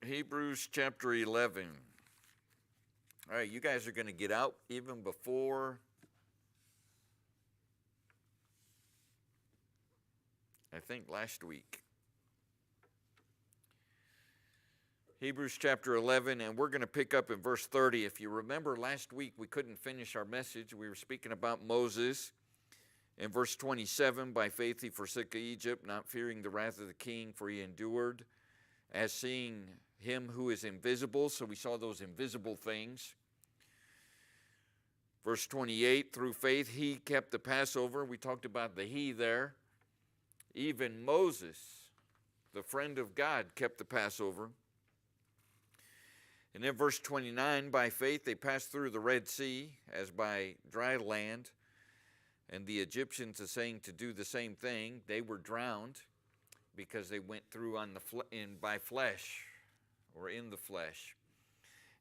Hebrews chapter 11. All right, you guys are going to get out even before, I think, last week. Hebrews chapter 11, and we're going to pick up in verse 30. If you remember last week, we couldn't finish our message. We were speaking about Moses. In verse 27, by faith he forsook Egypt, not fearing the wrath of the king, for he endured as seeing him who is invisible. So we saw those invisible things. Verse 28, through faith he kept the Passover. We talked about the he there. Even Moses, the friend of God, kept the Passover. And then verse 29, by faith they passed through the Red Sea as by dry land. And the Egyptians are saying to do the same thing. They were drowned because they went through by flesh or in the flesh.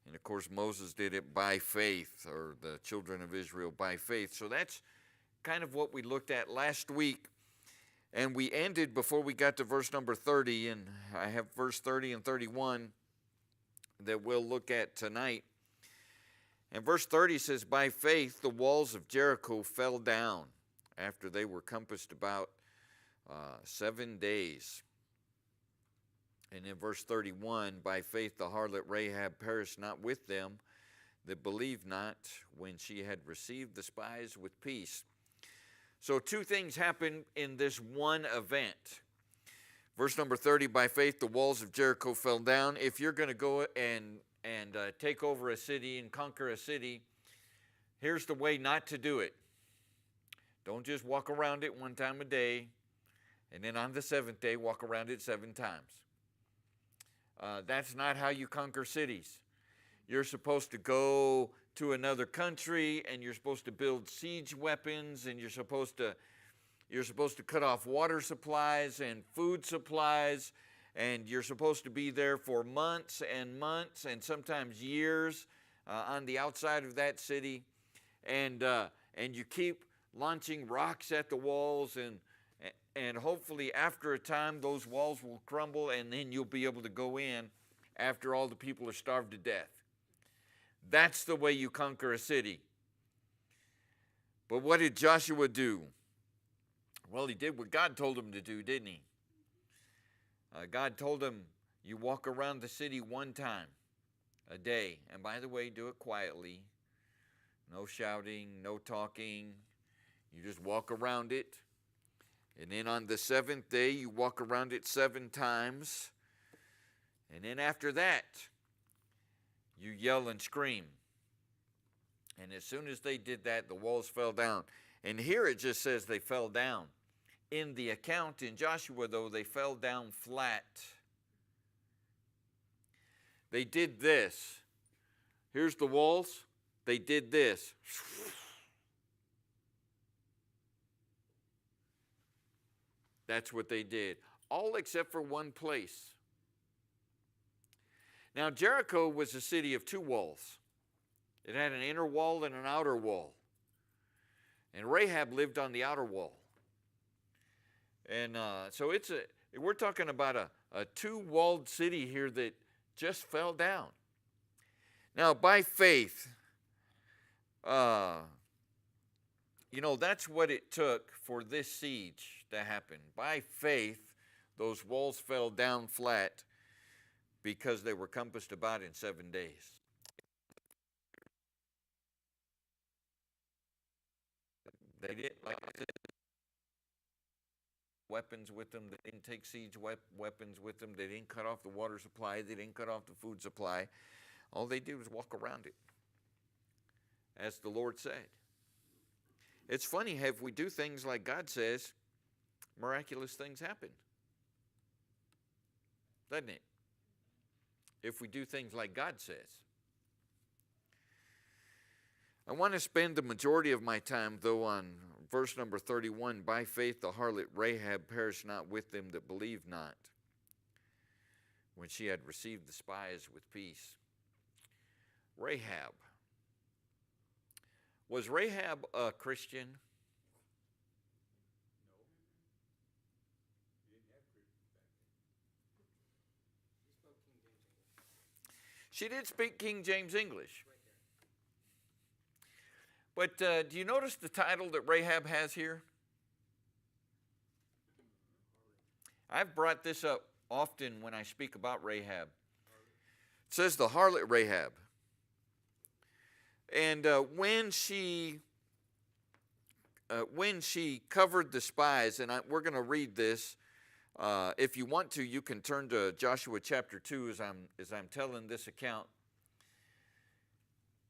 And of course Moses did it by faith, or the children of Israel by faith. So that's kind of what we looked at last week. And we ended before we got to verse number 30, and I have verse 30 and 31 that we'll look at tonight. And verse 30 says, by faith the walls of Jericho fell down after they were compassed about 7 days. And in verse 31, by faith the harlot Rahab perished not with them that believed not, when she had received the spies with peace. So two things happen in this one event. Verse number 30, by faith the walls of Jericho fell down. If you're going to go and take over a city and conquer a city, here's the way not to do it. Don't just walk around it one time a day, and then on the seventh day walk around it 7 times. That's not how you conquer cities. You're supposed to go to another country, and you're supposed to build siege weapons, and you're supposed to cut off water supplies and food supplies, and you're supposed to be there for months and months and sometimes years on the outside of that city, and you keep launching rocks at the walls, and hopefully after a time those walls will crumble, and then you'll be able to go in after all the people are starved to death. That's the way you conquer a city. But what did Joshua do? Well, he did what God told him to do, didn't he? God told him, you walk around the city 1 time a day. And by the way, do it quietly. No shouting, no talking. You just walk around it. And then on the 7th day, you walk around it 7 times. And then after that, you yell and scream. And as soon as they did that, the walls fell down. And here it just says they fell down. In the account in Joshua, though, they fell down flat. They did this. Here's the walls. They did this. That's what they did. All except for one place. Now, Jericho was a city of 2 walls. It had an inner wall and an outer wall. And Rahab lived on the outer wall. And so we're talking about a 2-walled city here that just fell down. Now, by faith, that's what it took for this siege to happen. By faith, those walls fell down flat because they were compassed about in 7 days. They didn't, like I said, weapons with them. They didn't take siege weapons with them. They didn't cut off the water supply. They didn't cut off the food supply. All they did was walk around it, as the Lord said. It's funny, if we do things like God says, miraculous things happen. Doesn't it? If we do things like God says. I want to spend the majority of my time, though, on verse number 31. By faith the harlot Rahab perished not with them that believed not, when she had received the spies with peace. Rahab. Was Rahab a Christian? She did speak King James English. But do you notice the title that Rahab has here? I've brought this up often when I speak about Rahab. It says the harlot Rahab. And when she covered the spies, and we're going to read this. If you want to, you can turn to Joshua chapter 2 as I'm telling this account.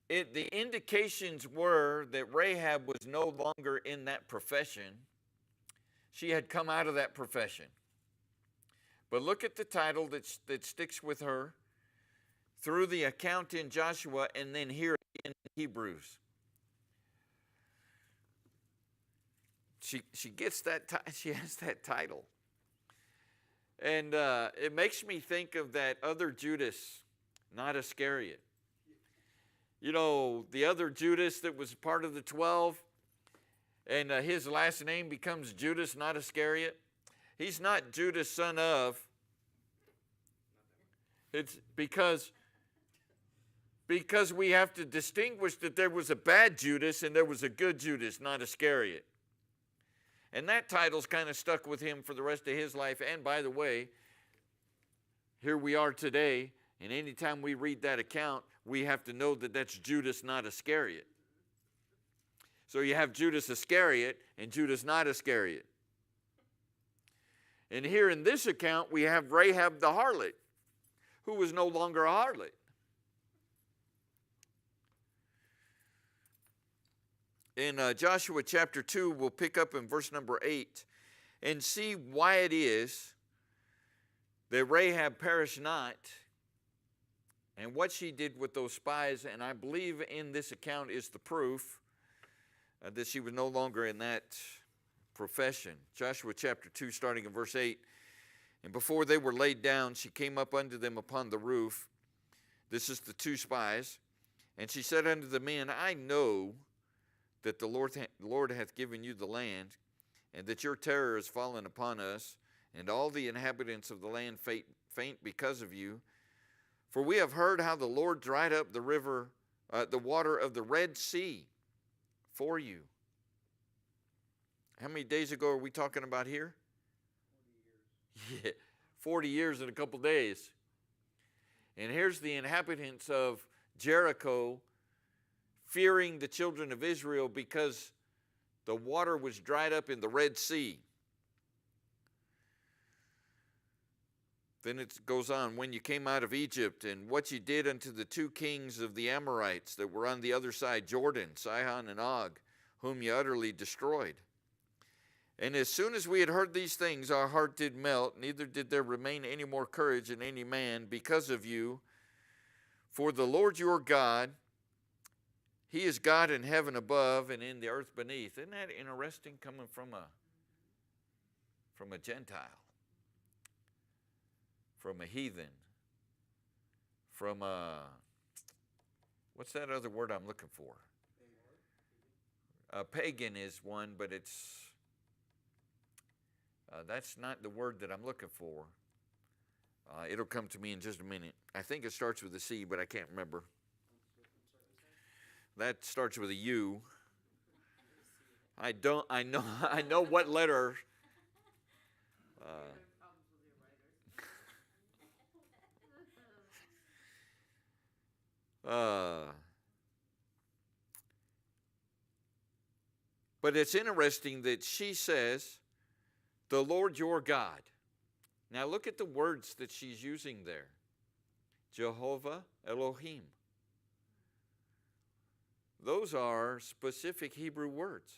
The indications were that Rahab was no longer in that profession. She had come out of that profession. But look at the title that sticks with her through the account in Joshua and then here in Hebrews. She gets that. She has that title, and it makes me think of that other Judas, not Iscariot. You know, the other Judas that was part of the 12, and his last name becomes Judas, not Iscariot. He's not Judas, son of. It's because we have to distinguish that there was a bad Judas and there was a good Judas, not Iscariot. And that title's kind of stuck with him for the rest of his life. And by the way, here we are today, and anytime we read that account, we have to know that that's Judas, not Iscariot. So you have Judas Iscariot and Judas not Iscariot. And here in this account, we have Rahab the harlot, who was no longer a harlot. In Joshua chapter 2, we'll pick up in verse number 8 and see why it is that Rahab perished not and what she did with those spies. And I believe in this account is the proof that she was no longer in that profession. Joshua chapter 2, starting in verse 8. And before they were laid down, she came up unto them upon the roof. This is the two spies. And she said unto the men, I know that the Lord hath given you the land, and that your terror is fallen upon us, and all the inhabitants of the land faint because of you. For we have heard how the Lord dried up the river, the water of the Red Sea for you. How many days ago are we talking about here? 40 years. Yeah, 40 years in a couple days. And here's the inhabitants of Jericho fearing the children of Israel because the water was dried up in the Red Sea. Then it goes on, when you came out of Egypt, and what you did unto the two kings of the Amorites that were on the other side, Jordan, Sihon and Og, whom you utterly destroyed. And as soon as we had heard these things, our heart did melt, neither did there remain any more courage in any man because of you. For the Lord your God, He is God in heaven above and in the earth beneath. Isn't that interesting, coming from a Gentile, from a heathen, from a, what's that other word I'm looking for? A pagan is one, but it's, that's not the word that I'm looking for. It'll come to me in just a minute. I think it starts with a C, but I can't remember. That starts with a U. I know what letter. But it's interesting that she says, the Lord your God. Now look at the words that she's using there. Jehovah Elohim. Those are specific Hebrew words.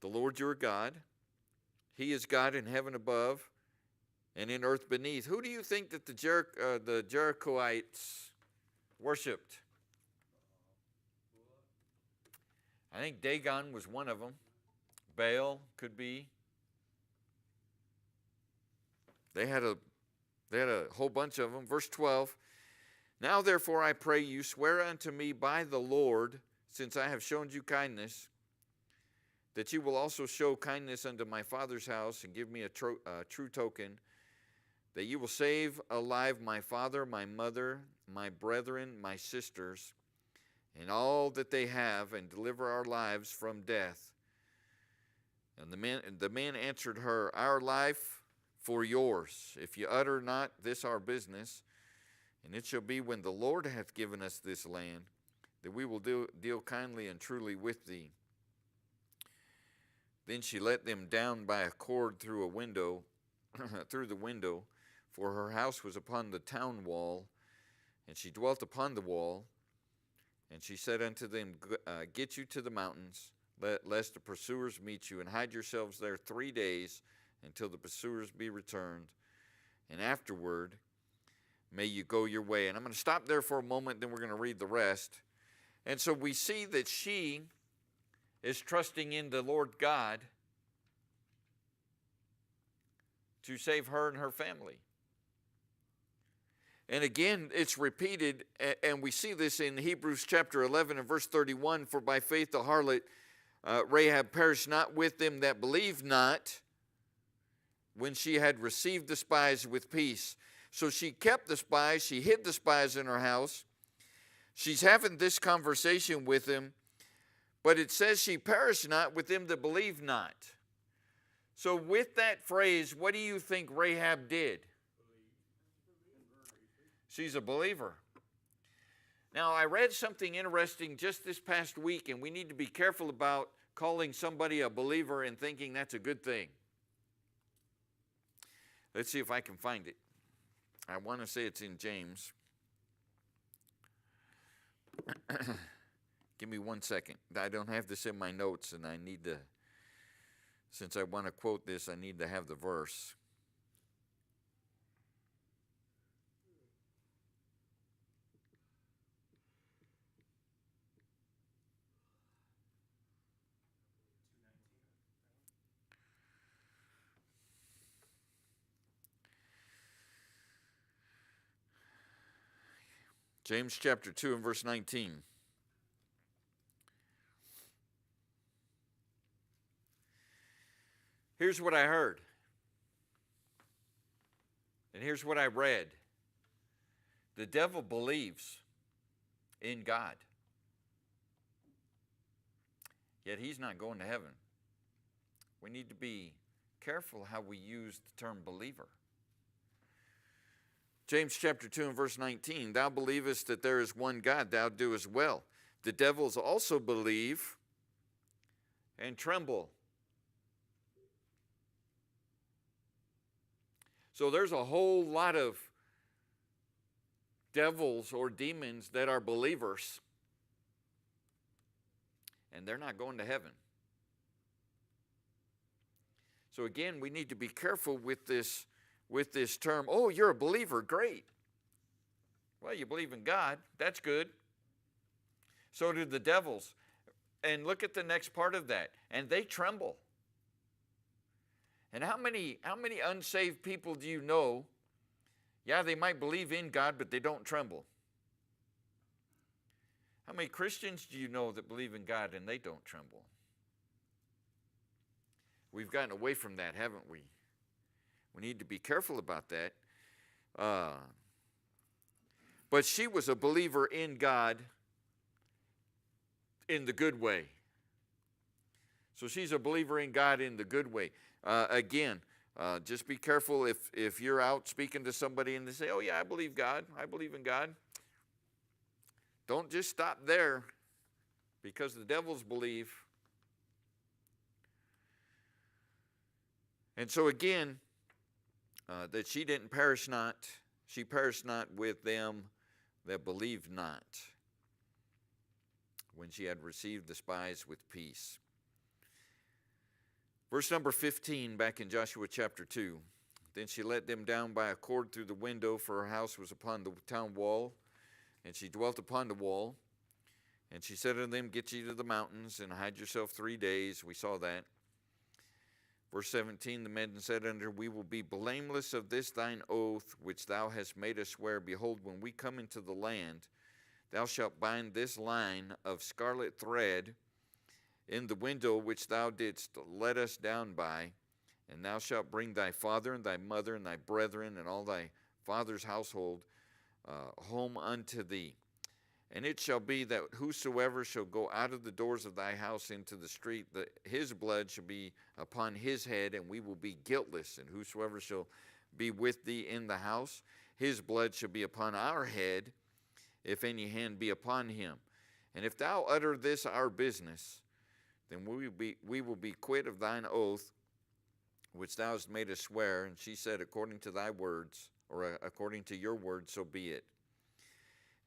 The Lord your God, He is God in heaven above and in earth beneath. Who do you think that the Jerichoites worshipped? I think Dagon was one of them. Baal could be. They had a whole bunch of them. Verse 12. Now therefore I pray you, swear unto me by the Lord, since I have shown you kindness, that you will also show kindness unto my father's house, and give me a true token, that you will save alive my father, my mother, my brethren, my sisters, and all that they have, and deliver our lives from death. And the man answered her, Our life for yours, if you utter not this our business. And it shall be when the Lord hath given us this land, that we will deal kindly and truly with thee. Then she let them down by a cord through a window, through the window, for her house was upon the town wall, and she dwelt upon the wall. And she said unto them, Get you to the mountains, lest the pursuers meet you, and hide yourselves there 3 days, until the pursuers be returned, and afterward may you go your way. And I'm going to stop there for a moment, then we're going to read the rest. And so we see that she is trusting in the Lord God to save her and her family. And again, it's repeated, and we see this in Hebrews chapter 11 and verse 31, For by faith the harlot Rahab perished not with them that believed not, when she had received the spies with peace. So she kept the spies, she hid the spies in her house. She's having this conversation with them, but it says she perished not with them that believe not. So with that phrase, what do you think Rahab did? She's a believer. Now, I read something interesting just this past week, and we need to be careful about calling somebody a believer and thinking that's a good thing. Let's see if I can find it. I want to say it's in James. Give me 1 second. I don't have this in my notes, and I need to, since I want to quote this, I need to have the verse. James chapter 2 and verse 19. Here's what I heard. And here's what I read. The devil believes in God. Yet he's not going to heaven. We need to be careful how we use the term believer. James chapter 2 and verse 19, Thou believest that there is one God, thou doest well. The devils also believe and tremble. So there's a whole lot of devils or demons that are believers, and they're not going to heaven. So again, we need to be careful with this term. Oh, you're a believer, great. Well, you believe in God, that's good. So do the devils. And look at the next part of that. And they tremble. And how many unsaved people do you know? Yeah, they might believe in God, but they don't tremble. How many Christians do you know that believe in God and they don't tremble? We've gotten away from that, haven't we? We need to be careful about that. But she was a believer in God in the good way. So she's a believer in God in the good way. Again, just be careful if you're out speaking to somebody and they say, oh yeah, I believe God, I believe in God. Don't just stop there, because the devils believe. And so again, that she didn't perish not, she perished not with them that believed not, when she had received the spies with peace. Verse number 15, back in Joshua chapter 2. Then she let them down by a cord through the window, for her house was upon the town wall, and she dwelt upon the wall. And she said unto them, Get ye to the mountains, and hide yourself 3 days. We saw that. Verse 17, the men said unto her, We will be blameless of this thine oath, which thou hast made us swear. Behold, when we come into the land, thou shalt bind this line of scarlet thread in the window which thou didst let us down by, And thou shalt bring thy father and thy mother and thy brethren and all thy father's household home unto thee. And it shall be that whosoever shall go out of the doors of thy house into the street, his blood shall be upon his head, and we will be guiltless. And whosoever shall be with thee in the house, his blood shall be upon our head, if any hand be upon him. And if thou utter this our business, then we will be quit of thine oath, which thou hast made us swear. And she said, according to thy words, or according to your words, so be it.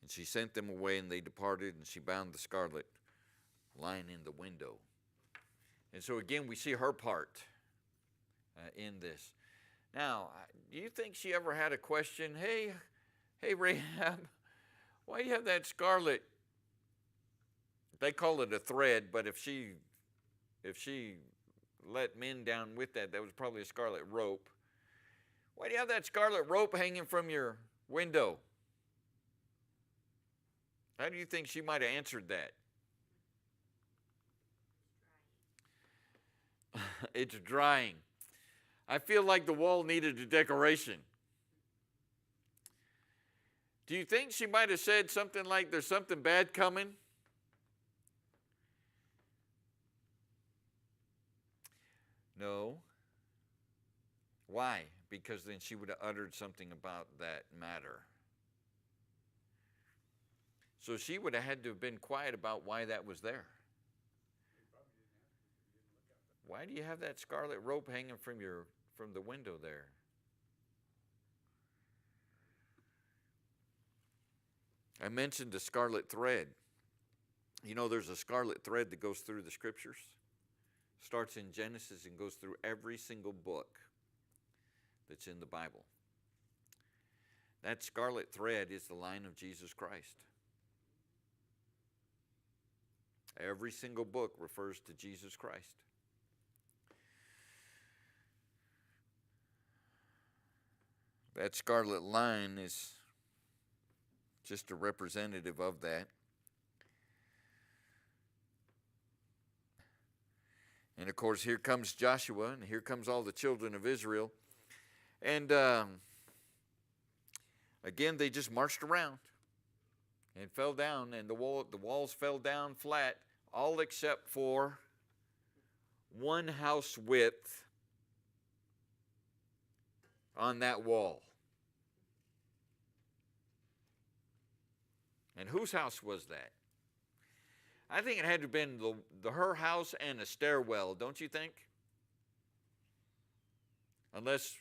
And she sent them away, and they departed, and she bound the scarlet line in the window. And so again, we see her part in this. Now, do you think she ever had a question? Hey, Rahab, why do you have that scarlet? They call it a thread, but if she let men down with that was probably a scarlet rope. Why do you have that scarlet rope hanging from your window? How do you think she might have answered that? It's drying. I feel like the wall needed a decoration. Do you think she might have said something like, there's something bad coming? No. Why? Because then she would have uttered something about that matter. So she would have had to have been quiet about why that was there. Why do you have that scarlet rope hanging from the window there? I mentioned the scarlet thread. You know, there's a scarlet thread that goes through the scriptures. Starts in Genesis and goes through every single book that's in the Bible. That scarlet thread is the line of Jesus Christ. Every single book refers to Jesus Christ. That scarlet line is just a representative of that. And of course, here comes Joshua, and here comes all the children of Israel. And again, they just marched around and fell down, and the walls fell down flat, all except for one house width on that wall. And whose house was that? I think it had to have been her house and a stairwell, don't you think? Unless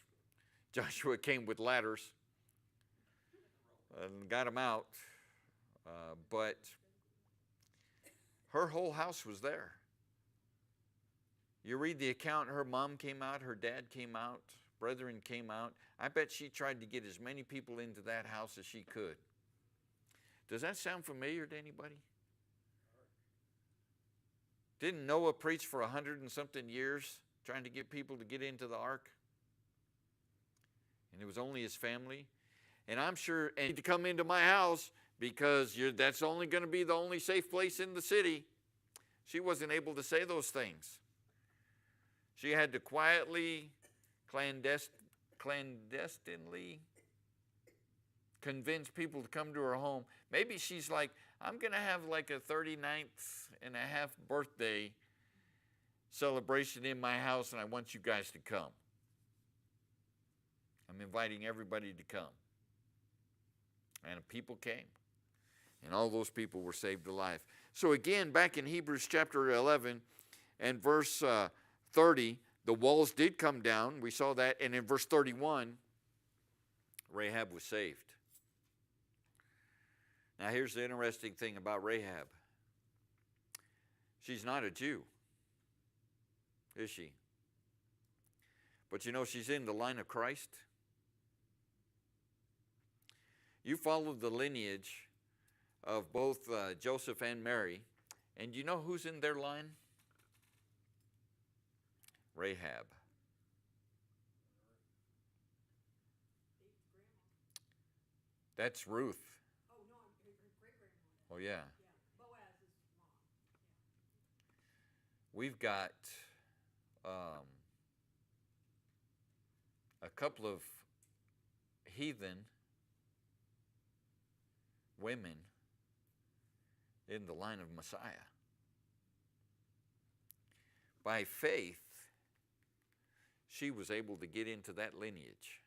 Joshua came with ladders and got them out. But her whole house was there. You read the account, her mom came out, her dad came out, brethren came out. I bet she tried to get as many people into that house as she could. Does that sound familiar to anybody? Didn't Noah preach for 100 and something years trying to get people to get into the ark? And it was only his family. And I'm sure, and to come into my house because that's only going to be the only safe place in the city. She wasn't able to say those things. She had to quietly, clandestinely convince people to come to her home. Maybe she's like, I'm going to have like a 39th and a half birthday celebration in my house, and I want you guys to come. I'm inviting everybody to come. And people came. And all those people were saved alive. So again, back in Hebrews chapter 11 and verse 30, the walls did come down. We saw that. And in verse 31, Rahab was saved. Now here's the interesting thing about Rahab. She's not a Jew, is she? But you know, she's in the line of Christ. You follow the lineage of both Joseph and Mary, and you know who's in their line? Rahab. That's Ruth. Oh, no, great-grandmother. Oh, yeah. Yeah, Boaz's mom. We've got couple of heathen women in the line of Messiah. By faith, she was able to get into that lineage.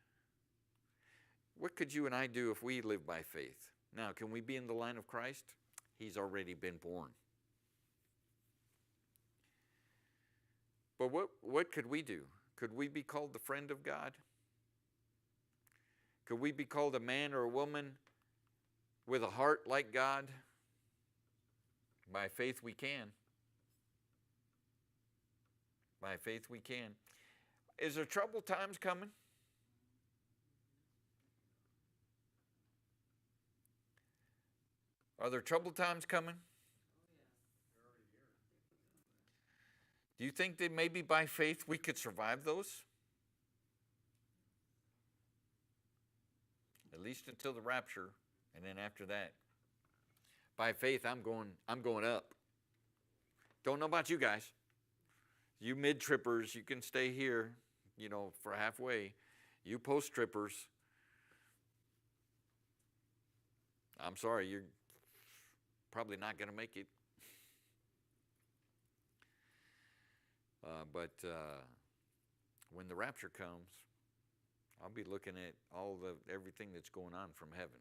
What could you and I do if we live by faith? Now, can we be in the line of Christ? He's already been born. But what could we do? Could we be called the friend of God? Could we be called a man or a woman with a heart like God? By faith we can. By faith we can. Is there troubled times coming? Are there troubled times coming? Do you think that maybe by faith we could survive those? At least until the rapture, and then after that. By faith, I'm going up. Don't know about you guys. You mid-trippers, you can stay here, for halfway. You post-trippers, I'm sorry, you're probably not going to make it. But when the rapture comes, I'll be looking at everything that's going on from heaven.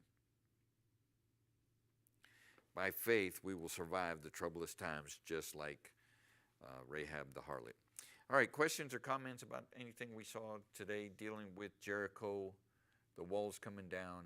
By faith, we will survive the troublous times, just like Rahab the harlot. All right, questions or comments about anything we saw today dealing with Jericho, the walls coming down?